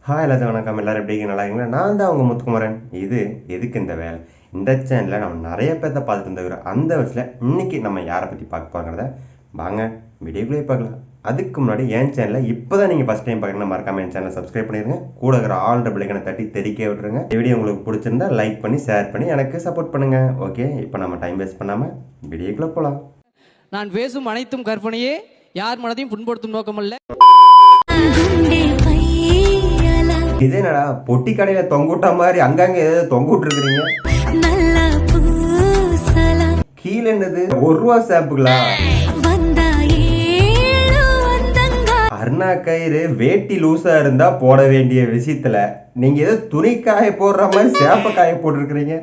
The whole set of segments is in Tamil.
ஹாய் எல்லாத்தையும் வணக்கம், எல்லாரும் எப்படி நல்லா இருக்கீங்களா? நான் தான் அவங்க முத்துக்குமரன். இது எதுக்கு இந்த வேலை. இந்த சேனலில் நம்ம நிறைய பேர்த்த பார்த்துட்டு இருந்துக்கிறோம். அந்த வயசில் இன்னைக்கு நம்ம யாரை பற்றி பார்க்க போகிறத வாங்க வீடியோக்குள்ளே பார்க்கலாம். அதுக்கு முன்னாடி என் சேனலில் இப்போ தான் நீங்கள் ஃபஸ்ட் டைம் பார்க்கணும், மறக்காமல் என் சேனலை சப்ஸ்கிரைப் பண்ணிடுங்க. கூட இருக்கிற ஆல்ரெடி பிள்ளைங்களை தட்டி தெரிக்க விட்டுருங்க. இந்த வீடியோ உங்களுக்கு பிடிச்சிருந்தா லைக் பண்ணி ஷேர் பண்ணி எனக்கு சப்போர்ட் பண்ணுங்கள். ஓகே, இப்போ நம்ம டைம் வேஸ்ட் பண்ணாமல் வீடியோக்குள்ளே போகலாம். நான் பேசும் அனைத்தும் கற்பனையே, யார் மனதையும் புண்படுத்தும் நோக்கமல்ல. இதே என்னடா பொட்டி கடையில தொங்குட்ட மாதிரி அங்கங்க ஏதோ தொங்குட்டு இருக்கிறீங்க? கீழே என்னது ₹1 ஷாம்புகளா? அருணா கயிறு வேட்டி லூசா இருந்தா போட வேண்டிய விஷயத்துல நீங்க ஏதோ துணி காய போடுற மாதிரி சேப்ப காய போட்டுருக்கீங்க.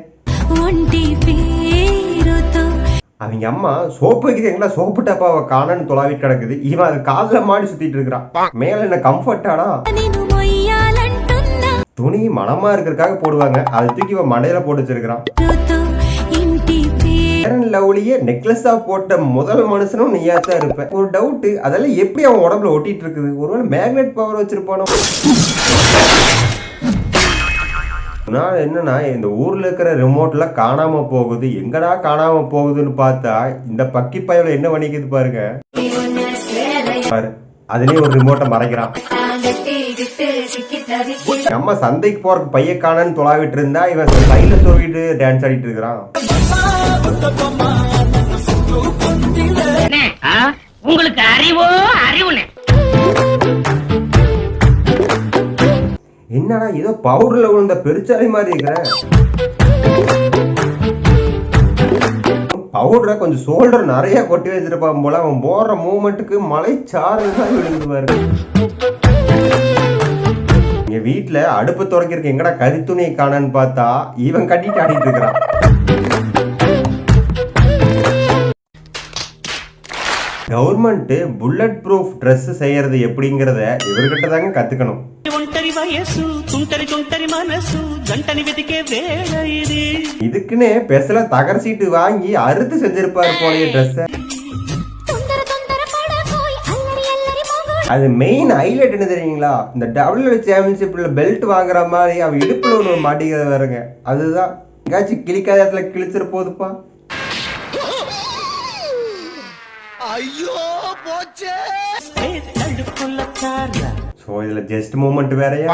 அவங்க அம்மா சோப்பு வைக்கிறீங்களா, சோப்பு டப்பாவை காணன்னு தொலாவிட்டு கிடக்குது. இவன் அது காதுல மாடி சுத்திட்டு இருக்கிறான். மேல என்ன கம்ஃபர்டாடா? துணி மனமா இருக்கிறதுக்காக போடுவாங்க, அதை தூக்கி இவன் மண்டையில போட்டு வச்சிருக்கிறான். லவ்லியே நெக்லஸா போட்ட முதல் மனுஷனும் நீயா தான் இருப்ப. ஒரு டவுட், அதெல்லாம் எப்படி அவன் உடம்புல ஒட்டிட்டு இருக்குது? ஒருவேளை மேக்னெட் பவர் வச்சிருப்பானோ? நான் என்னன்னா, இந்த ஊர்ல இருக்கிற ரிமோட்ல காணாம போகுது, எங்கடா காணாம போகுதுன்னு பார்த்தா இந்த பக்கி பயல என்ன பண்ணிக்குது பாருங்க. பாரு, அதுலயும் ஒரு ரிமோட்டை மறைக்கிறான். நம்ம சந்தைக்கு போறதுக்கு பைய காணன்னு தொலாவிட்டு இருந்தா இவன் கையில சொருவிட்டு டான்ஸ் ஆடிட்டு இருக்கிறான். உங்களுக்கு அறிவோ அறிவுனே. என்னடா ஏதோ பவுடர்ல விழுந்த பெருச்சாலி மாதிரி இருக்கிற. பவுடரை கொஞ்சம் சோல்டர் நிறைய கொட்டி வச்சிருப்பான் போல. அவன் போடுற மூவ்மெண்ட்டுக்கு மலை சாறு தான் விழுந்துவாரு. இங்க வீட்டுல அடுப்பு துடைக்கிறதுக்கு எங்கடா கரித்துணியை காணன்னு பார்த்தா இவன் கட்டிட்டு ஆடிட்டு இருக்கிறான். கவர்மெண்ட் புல்லட் ப்ரூஃப் ட்ரெஸ் செய்யறது எப்படிங்கறத இவர்கிட்ட தாங்க கத்துக்கணும். இதுக்குன்னு பெசல தகர சீட்டு வாங்கி அறுத்து செஞ்சிருப்பாரு போலயே ட்ரெஸ். அது மெயின் ஹைலைட் என்ன தெரியுங்களா? இந்த WWE சாம்பியன்ஷிப்ல பெல்ட் வாங்குற மாதிரி அவன் இடுப்புல ஒன்று மாட்டிக்கிறத வருங்க. அதுதான் எங்காச்சும் கிளிக்காத இடத்துல கிழிச்சிட போதுப்பா. ஐயோ போச்சே. சோ இதுல ஜஸ்ட் மூமெண்ட் வேறயா?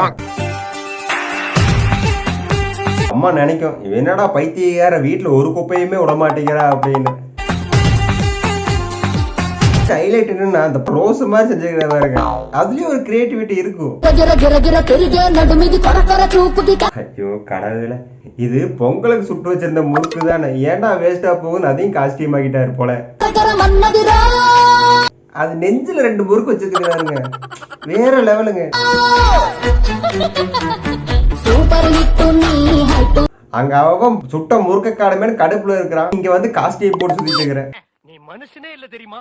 அம்மா நினைக்கும், என்னடா பைத்தியக்கார வீட்டுல ஒரு குப்பையுமே விட மாட்டேங்கிறா அப்படின்னு. ஹைலைட் என்னன்னா, அந்த ப்ரோஸ் மாதிரி செஞ்சுக்கிறாங்க. அதுலயும் ஒரு கிரியேட்டிவிட்டி இருக்கும். ஐயோ கடவுளே, இது பொங்கலுக்கு சுட்டு வச்சிருந்த முறுக்கு தானே, ஏன்டா வேஸ்டா போகுதுன்னு அதையும் காஸ்டியூம் ஆகிட்டாரு போல. அது நெஞ்சில 2 முறுக்கு வச்சிருக்கிறாருங்க, வேற லெவலுங்க. அங்க அவன் சுட்ட முறுக்க காலமே கடுப்புல இருக்கிறான், இங்க வந்து காஸ்டியூம் போட்டு சுத்திட்டு இருக்கிறேன். மனுஷனே இல்ல தெரியுமா?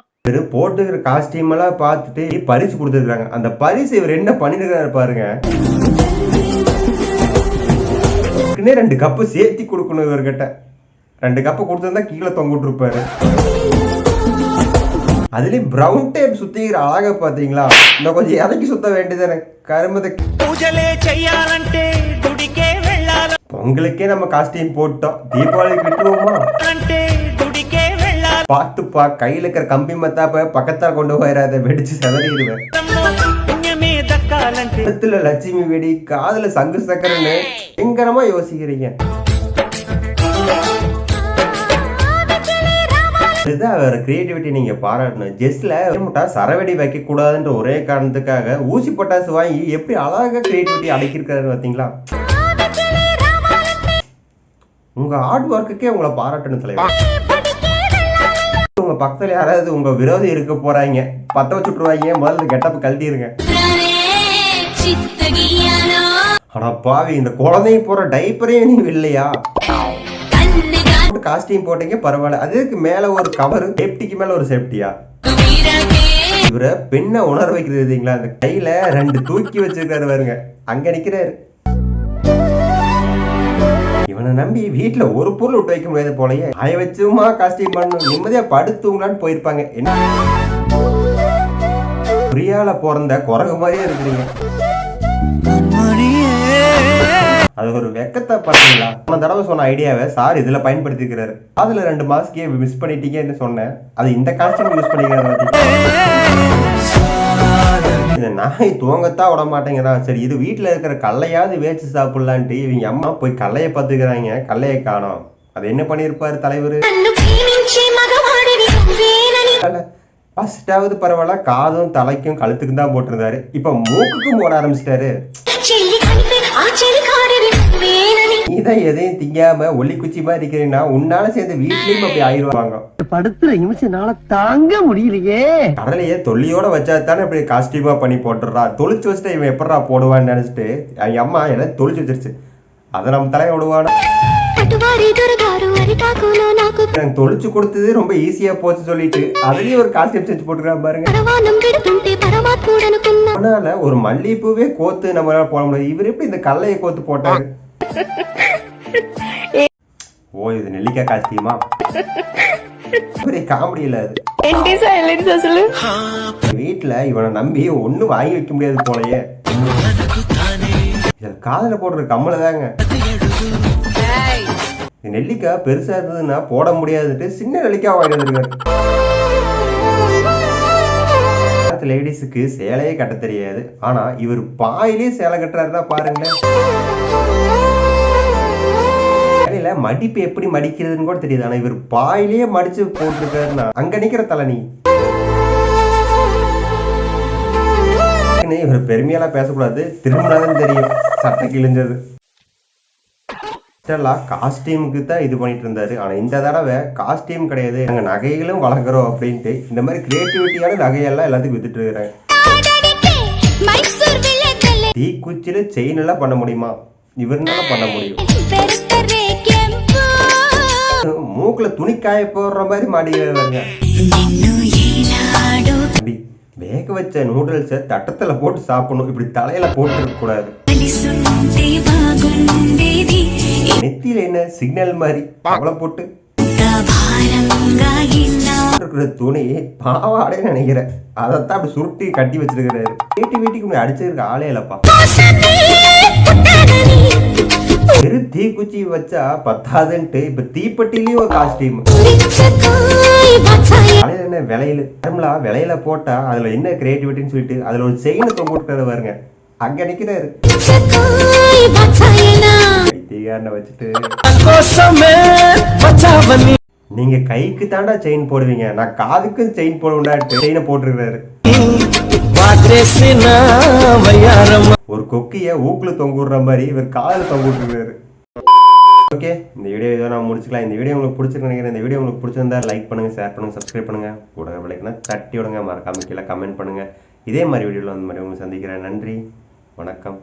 போட்டுக்கிற காஸ்டியூம் எல்லாம் பார்த்துட்டு பரிசு கொடுத்துருக்காங்க. அந்த பரிசு இவர் என்ன பண்ணிருக்காரு பாருங்க. 2 கப்பு சேர்த்தி கொடுக்கணும் இவர்கிட்ட. 2 கப்பு கொடுத்திருந்தா கீழே தொங்கிட்டு இருப்பாரு. அதுலயும் பிரவுன் டேப் சுத்திக்கிற அழகா பாத்தீங்களா? இந்த கொஞ்சம் இறக்கி சுத்த வேண்டியதானே கருமதை. பொங்கலுக்கே நம்ம காஸ்டியூம் போட்டோம், தீபாவளிக்கு விட்டுருவோமா? பாத்துப்பா, கையில இருக்கிற கம்பி மத்தாப்ப பக்கத்தால் கொண்டு போயிடாத, வெடிச்சு செதறிடுவேன். லட்சுமி வெடி, காதுல சங்கு சக்கரன்னு பயங்கரமா யோசிக்கிறீங்க. இதுதான் அவர கிரியேட்டிவிட்டி நீங்க பாராட்டணும். ஜெஸ்ட்ல சரவெடி வைக்க கூடாதுன்ற ஒரே காரணத்துக்காக ஊசி பட்டாசு வாங்கி எப்படி அழகா கிரியேட்டிவிட்டி அடக்கிருக்காரு பாத்தீங்களா? உங்க ஹார்ட் ஒர்க்குக்கே உங்களை பாராட்டணும் தலைவர். உங்க பக்கத்துல யாராவது உங்க விரோதி இருக்க போறாங்க, பத்த வச்சுட்டுருவாங்க, முதல்ல கெட்டப்ப கழட்டிருங்க. ஆனா பாவி, இந்த குழந்தைங்க போற டைப்பரையும் நீ இல்லையா? காஸ்டியூம் போட்டீங்க பரவாயில்ல, அதுக்கு மேல ஒரு கவர், சேஃப்டிக்கு மேல ஒரு சேஃப்டியா? இவரை பெண்ணை உணர வைக்கிறது இல்லைங்களா? அந்த கையில 2 தூக்கி வச்சிருக்காரு பாருங்க, அங்க நிக்கிறாரு. இவனை நம்பி வீட்டுல ஒரு பொருள் விட்டு வைக்க முடியாது போலயே. ஆய வச்சுமா காஸ்டியூம் பண்ணணும், நிம்மதியா படுத்துங்களான்னு போயிருப்பாங்க. என்ன பிரியால பிறந்த குரங்கு மாதிரியே இருக்கிறீங்க. அது ஒரு வெக்கத்தை பார்த்தீங்களா? போன தடவை சொன்ன ஐடியாவை சார் இதுல பயன்படுத்திக்கிறாரு. அதுல 2 மாஸ்கே மிஸ் பண்ணிட்டீங்கன்னு சொன்னேன். அது இந்த காஸ்டியூம் யூஸ் பண்ணிக்கிறாரு. இந்த நாய் தூங்கத்தான் விட மாட்டேங்கிறான். சரி இது வீட்டுல இருக்கிற கல்லையாவது வேச்சு சாப்பிடலான்ட்டு இவங்க அம்மா போய் கல்லைய பாத்துக்கிறாங்க. கல்லையை காணோம். அது என்ன பண்ணிருப்பாரு தலைவரு? ஃபர்ஸ்டாவது பரவாயில்ல, காதும் தலைக்கும் கழுத்துக்கும் தான் போட்டிருந்தாரு. இப்ப மூக்குக்கும் போட ஆரம்பிச்சிட்டாரு. இதான் எதையும் திங்காம ஒல்லி குச்சி மாதிரி இருக்கிறீங்கன்னா உன்னால சேர்ந்து வீட்லயும் அப்படி ஆயிடுவாங்க. படுத்துற நிமிஷம்னால தாங்க முடியலையே. கடலையே தொல்லியோட வச்சா தானே இப்படி காஸ்டியூமா பண்ணி போட்டுறா. தொளிச்சு வச்சுட்டு இவன் எப்படா போடுவான்னு நினைச்சிட்டு என் அம்மா எல்லாம் தொளிச்சு வச்சிருச்சு. அதை நம்ம தலையை விடுவானா? தொளிச்சு கொடுத்தது ரொம்ப ஈஸியா போச்சு சொல்லிட்டு அதுலயும் ஒரு காஸ்டியூம் செஞ்சு போட்டுக்கிறான் பாருங்க. அதனால ஒரு மல்லிகைப்பூவே கோத்து நம்மளால போட முடியாது. இவர் எப்படி இந்த கல்லையை கோத்து போட்டாரு? ஓ இது நெல்லிக்காய் காஸ்டியூமா? காமெடி இல்ல அது. வீட்டுல இவனை நம்பி ஒண்ணும் வாங்கி வைக்க முடியாது போலயே. காதல போடுற கம்மல தாங்க. நெல்லிக்காய் பெருசா இருந்ததுன்னா போட முடியாதுட்டு சின்ன நெல்லிக்காய் வாங்கிட்டு வந்திருக்காரு. லேடிஸுக்கு சேலையே கட்ட தெரியாது. ஆனா இவர் பாயிலே சேலை கட்டுறாருன்னா பாருங்களேன். சேலையில மடிப்பு எப்படி மடிக்கிறதுன்னு கூட தெரியுது. ஆனா இவர் பாயிலே மடிச்சு போட்டிருக்காருன்னா அங்க நிக்கிற தலனி. இவர் பெருமையெல்லாம் பேசக்கூடாது. திரும்பினாதான் தெரியும் சட்டை கிழிஞ்சது. காஸ்டியூமுக்கு தான் இது பண்ணிட்டு இருந்தாரு. ஆனா இந்த தடவை காஸ்டியூம் கிடையாது, நாங்க நகைகளும் வழங்குறோம் அப்படின்ட்டு இந்த மாதிரி கிரியேட்டிவிட்டியான நகையெல்லாம் எல்லாத்துக்கும் வித்துட்டு இருக்கிறாங்க. தீக்குச்சியில செயின் எல்லாம் பண்ண முடியுமா? இவர்னால பண்ண முடியும். மூக்குல துணி காய போடுற மாதிரி மாட்டிக்கிறாருங்க. வேக வச்ச நூடுல்ஸ தட்டத்துல போட்டு சாப்பிடணும். இப்படி தலையில போட்டு இருக்க கூடாது. நெத்தியில என்ன சிக்னல் மாதிரி அவளை போட்டு இருக்கிற துணி பாவாடே நினைக்கிறேன். அதைத்தான் அப்படி சுருட்டி கட்டி வச்சிருக்கிறாரு. வீட்டுக்கு அடிச்சிருக்க ஆளே இல்லப்பா. வெறும் தீக்குச்சி வச்சா பத்தாதுன்ட்டு இப்ப தீப்பெட்டிலயும் ஒரு காஸ்டியூம். என்ன விலையில விலையில போட்டா அதுல என்ன கிரியேட்டிவிட்டின்னு சொல்லிட்டு அதுல ஒரு செயினை தொங்க விட்டுறாரு பாருங்க. அங்க நிக்கிறாரு வச்சுட்டு. நீங்க கைக்கு தாண்டா செயின் போடுவீங்க, நான் காதுக்கு செயின் போடுவேன். செயினை போட்டுருக்காரு. ஒரு கொக்கிய ஊக்குல தொங்க விடுற மாதிரி இவர் காதுல தொங்க விட்டுருக்காரு. ஓகே, இந்த வீடியோ இதோ நான் முடிச்சுக்கலாம். இந்த வீடியோ உங்களுக்கு பிடிச்சிருக்கு நினைக்கிறேன். இந்த வீடியோ உங்களுக்கு பிடிச்சிருந்தா லைக் பண்ணுங்க, ஷேர் பண்ணுங்க, சப்ஸ்கிரைப் பண்ணுங்க. கூட விளைக்குன்னா தட்டி விடுங்க. மறக்காம கீழே கமெண்ட் பண்ணுங்க. இதே மாதிரி வீடியோவில் அந்த மாதிரி உங்களுக்கு சந்திக்கிறேன். நன்றி, வணக்கம்.